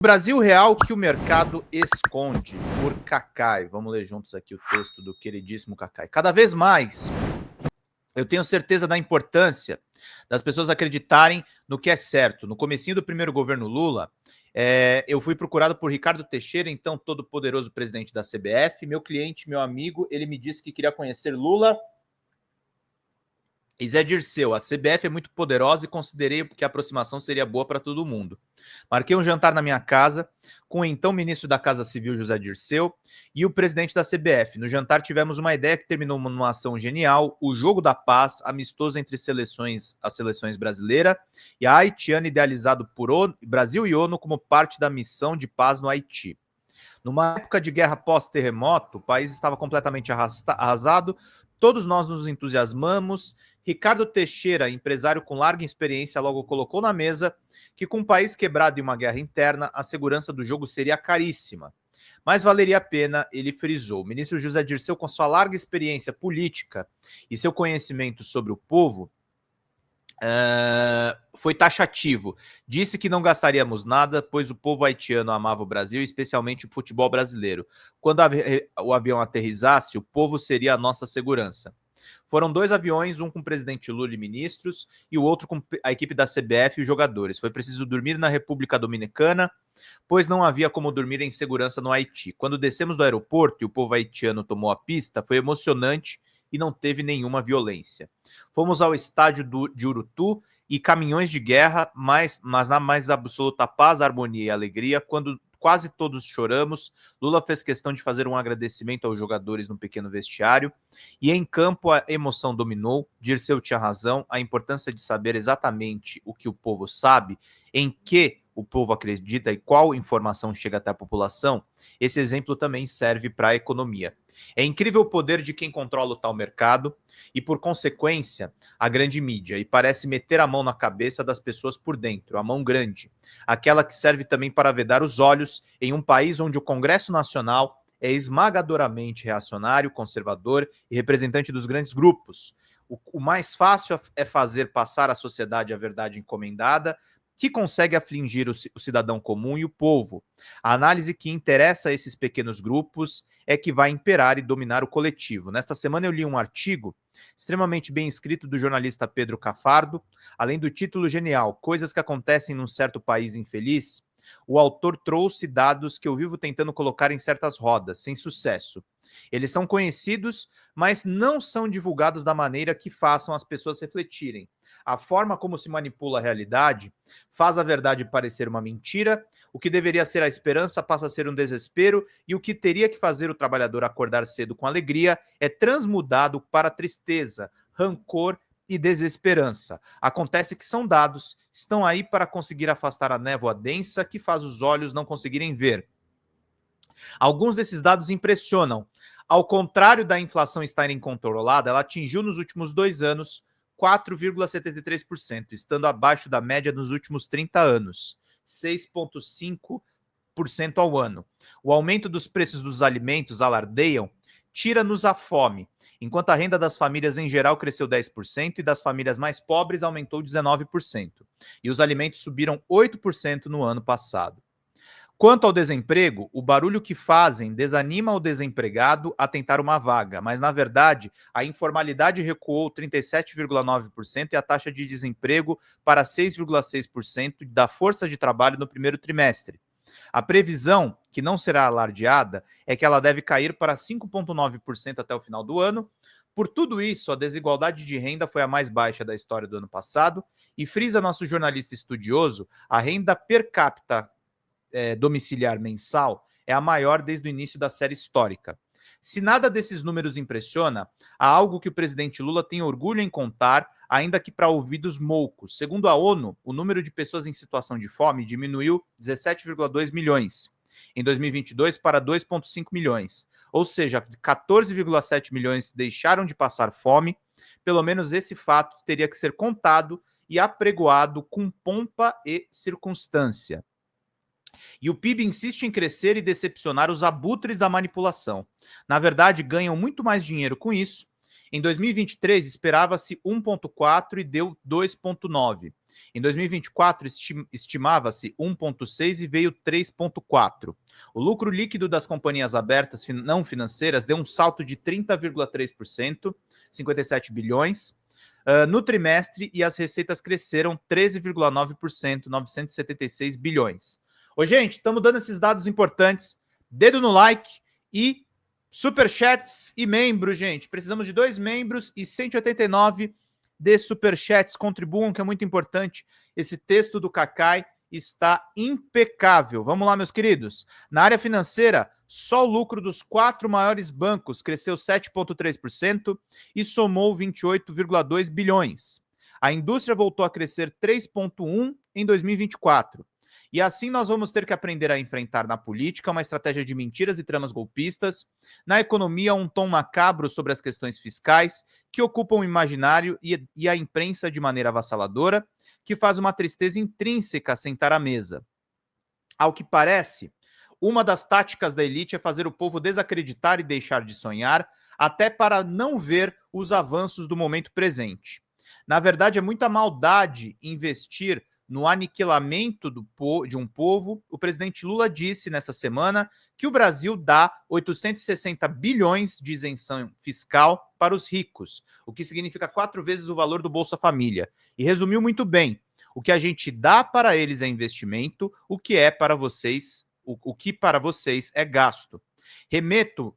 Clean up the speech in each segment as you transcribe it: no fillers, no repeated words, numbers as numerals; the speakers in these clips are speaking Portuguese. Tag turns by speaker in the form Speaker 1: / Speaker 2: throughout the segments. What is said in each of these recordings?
Speaker 1: Brasil real que o mercado esconde, por Cacai. Vamos ler juntos aqui o texto do queridíssimo Cacai. Cada vez mais eu tenho certeza da importância das pessoas acreditarem no que é certo. No comecinho do primeiro governo Lula, eu fui procurado por Ricardo Teixeira, então todo poderoso presidente da CBF, meu cliente, meu amigo, ele me disse que queria conhecer Lula e Zé Dirceu. A CBF é muito poderosa e considerei que a aproximação seria boa para todo mundo. Marquei um jantar na minha casa com o então ministro da Casa Civil, José Dirceu, e o presidente da CBF. No jantar tivemos uma ideia que terminou numa ação genial, o Jogo da Paz, amistoso entre as seleções brasileira e a haitiana, idealizado por Brasil e ONU como parte da missão de paz no Haiti. Numa época de guerra pós-terremoto, o país estava completamente arrasado, todos nós nos entusiasmamos. Ricardo Teixeira, empresário com larga experiência, logo colocou na mesa que com um país quebrado e uma guerra interna, a segurança do jogo seria caríssima. Mas valeria a pena, ele frisou. O ministro José Dirceu, com sua larga experiência política e seu conhecimento sobre o povo, foi taxativo. Disse que não gastaríamos nada, pois o povo haitiano amava o Brasil, especialmente o futebol brasileiro. Quando o avião aterrissasse, o povo seria a nossa segurança. Foram 2 aviões, um com o presidente Lula e ministros, e o outro com a equipe da CBF e os jogadores. Foi preciso dormir na República Dominicana, pois não havia como dormir em segurança no Haiti. Quando descemos do aeroporto e o povo haitiano tomou a pista, foi emocionante e não teve nenhuma violência. Fomos ao estádio de Urutu e caminhões de guerra, mas na mais absoluta paz, harmonia e alegria. Quando quase todos choramos, Lula fez questão de fazer um agradecimento aos jogadores no pequeno vestiário, e em campo a emoção dominou. Dirceu tinha razão, a importância de saber exatamente o que o povo sabe, em que o povo acredita e qual informação chega até a população. Esse exemplo também serve para a economia. É incrível o poder de quem controla o tal mercado e, por consequência, a grande mídia, e parece meter a mão na cabeça das pessoas por dentro, a mão grande, aquela que serve também para vedar os olhos em um país onde o Congresso Nacional é esmagadoramente reacionário, conservador e representante dos grandes grupos. O mais fácil é fazer passar à sociedade a verdade encomendada, que consegue afligir o cidadão comum e o povo. A análise que interessa a esses pequenos grupos é que vai imperar e dominar o coletivo. Nesta semana eu li um artigo extremamente bem escrito do jornalista Pedro Cafardo, além do título genial, Coisas que Acontecem num Certo País Infeliz. O autor trouxe dados que eu vivo tentando colocar em certas rodas, sem sucesso. Eles são conhecidos, mas não são divulgados da maneira que façam as pessoas refletirem. A forma como se manipula a realidade faz a verdade parecer uma mentira, o que deveria ser a esperança passa a ser um desespero, e o que teria que fazer o trabalhador acordar cedo com alegria é transmudado para tristeza, rancor e desesperança. Acontece que são dados, estão aí para conseguir afastar a névoa densa que faz os olhos não conseguirem ver. Alguns desses dados impressionam. Ao contrário da inflação estar incontrolada, ela atingiu nos últimos 2 anos 4,73%, estando abaixo da média nos últimos 30 anos, 6,5% ao ano. O aumento dos preços dos alimentos alardeiam, tira-nos a fome, enquanto a renda das famílias em geral cresceu 10% e das famílias mais pobres aumentou 19%. E os alimentos subiram 8% no ano passado. Quanto ao desemprego, o barulho que fazem desanima o desempregado a tentar uma vaga, mas, na verdade, a informalidade recuou 37,9% e a taxa de desemprego para 6,6% da força de trabalho no primeiro trimestre. A previsão, que não será alardeada, é que ela deve cair para 5,9% até o final do ano. Por tudo isso, a desigualdade de renda foi a mais baixa da história do ano passado, e frisa nosso jornalista estudioso, a renda per capita domiciliar mensal é a maior desde o início da série histórica. Se nada desses números impressiona, há algo que o presidente Lula tem orgulho em contar, ainda que para ouvidos moucos. Segundo a ONU, o número de pessoas em situação de fome diminuiu 17,2 milhões em 2022 para 2,5 milhões. Ou seja, 14,7 milhões deixaram de passar fome. Pelo menos esse fato teria que ser contado e apregoado com pompa e circunstância. E o PIB insiste em crescer e decepcionar os abutres da manipulação. Na verdade, ganham muito mais dinheiro com isso. Em 2023, esperava-se 1,4 e deu 2,9. Em 2024, estimava-se 1,6 e veio 3,4. O lucro líquido das companhias abertas não financeiras deu um salto de 30,3%, 57 bilhões, no trimestre, e as receitas cresceram 13,9%, 976 bilhões. Ô, gente, estamos dando esses dados importantes. Dedo no like e superchats e membros, gente. Precisamos de 2 membros e 189 de superchats. Contribuam, que é muito importante. Esse texto do Cacai está impecável. Vamos lá, meus queridos. Na área financeira, só o lucro dos 4 maiores bancos cresceu 7,3% e somou 28,2 bilhões. A indústria voltou a crescer 3,1% em 2024. E assim nós vamos ter que aprender a enfrentar na política uma estratégia de mentiras e tramas golpistas, na economia um tom macabro sobre as questões fiscais que ocupam o imaginário e a imprensa de maneira avassaladora, que faz uma tristeza intrínseca sentar à mesa. Ao que parece, uma das táticas da elite é fazer o povo desacreditar e deixar de sonhar, até para não ver os avanços do momento presente. Na verdade, é muita maldade investir no aniquilamento de um povo. O presidente Lula disse nessa semana que o Brasil dá 860 bilhões de isenção fiscal para os ricos, o que significa 4 vezes o valor do Bolsa Família. E resumiu muito bem: o que a gente dá para eles é investimento, o que para vocês é gasto. Remeto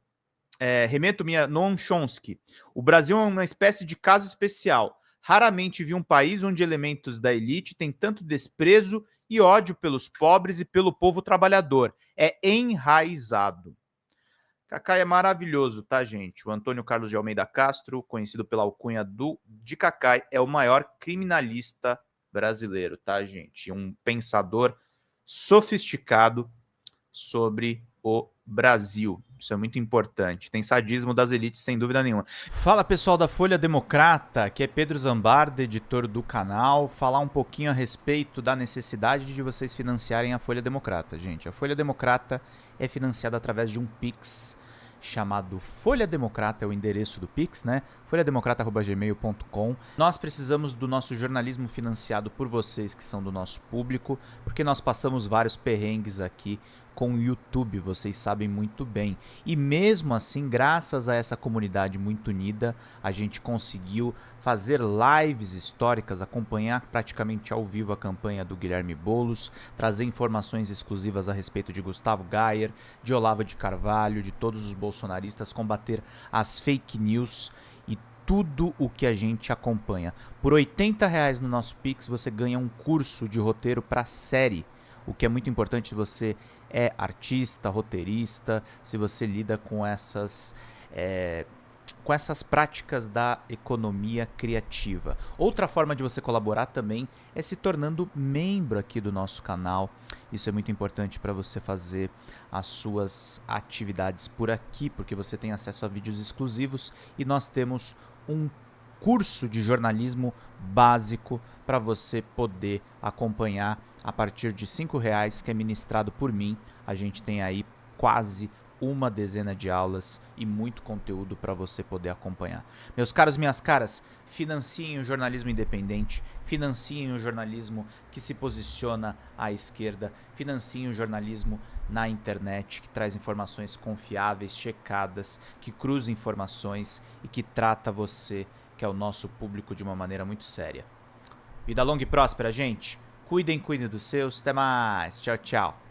Speaker 1: minha Noam Chomsky. O Brasil é uma espécie de caso especial. Raramente vi um país onde elementos da elite têm tanto desprezo e ódio pelos pobres e pelo povo trabalhador. É enraizado. Cacai é maravilhoso, tá, gente? O Antônio Carlos de Almeida Castro, conhecido pela alcunha de Cacai, é o maior criminalista brasileiro, tá, gente? Um pensador sofisticado sobre o Brasil. Isso é muito importante. Tem sadismo das elites, sem dúvida nenhuma. Fala, pessoal da Folha Democrata, que é Pedro Zambarda, editor do canal. Falar um pouquinho a respeito da necessidade de vocês financiarem a Folha Democrata, gente. A Folha Democrata é financiada através de um Pix chamado Folha Democrata, é o endereço do Pix, né? folhademocrata@gmail.com. Nós precisamos do nosso jornalismo financiado por vocês, que são do nosso público, porque nós passamos vários perrengues aqui com o YouTube, vocês sabem muito bem. E mesmo assim, graças a essa comunidade muito unida, a gente conseguiu fazer lives históricas, acompanhar praticamente ao vivo a campanha do Guilherme Boulos, trazer informações exclusivas a respeito de Gustavo Gayer, de Olavo de Carvalho, de todos os bolsonaristas, combater as fake news e tudo o que a gente acompanha. Por R$80 no nosso Pix, você ganha um curso de roteiro para série, o que é muito importante se você é artista, roteirista, se você lida com essas práticas da economia criativa. Outra forma de você colaborar também é se tornando membro aqui do nosso canal. Isso é muito importante para você fazer as suas atividades por aqui, porque você tem acesso a vídeos exclusivos e nós temos um curso de jornalismo básico para você poder acompanhar a partir de R$5, que é ministrado por mim. A gente tem aí quase uma dezena de aulas e muito conteúdo para você poder acompanhar. Meus caros, minhas caras, financiem o jornalismo independente, financiem o jornalismo que se posiciona à esquerda, financiem o jornalismo na internet, que traz informações confiáveis, checadas, que cruza informações e que trata você, que é o nosso público, de uma maneira muito séria. Vida longa e próspera, gente. Cuidem dos seus. Até mais. Tchau, tchau.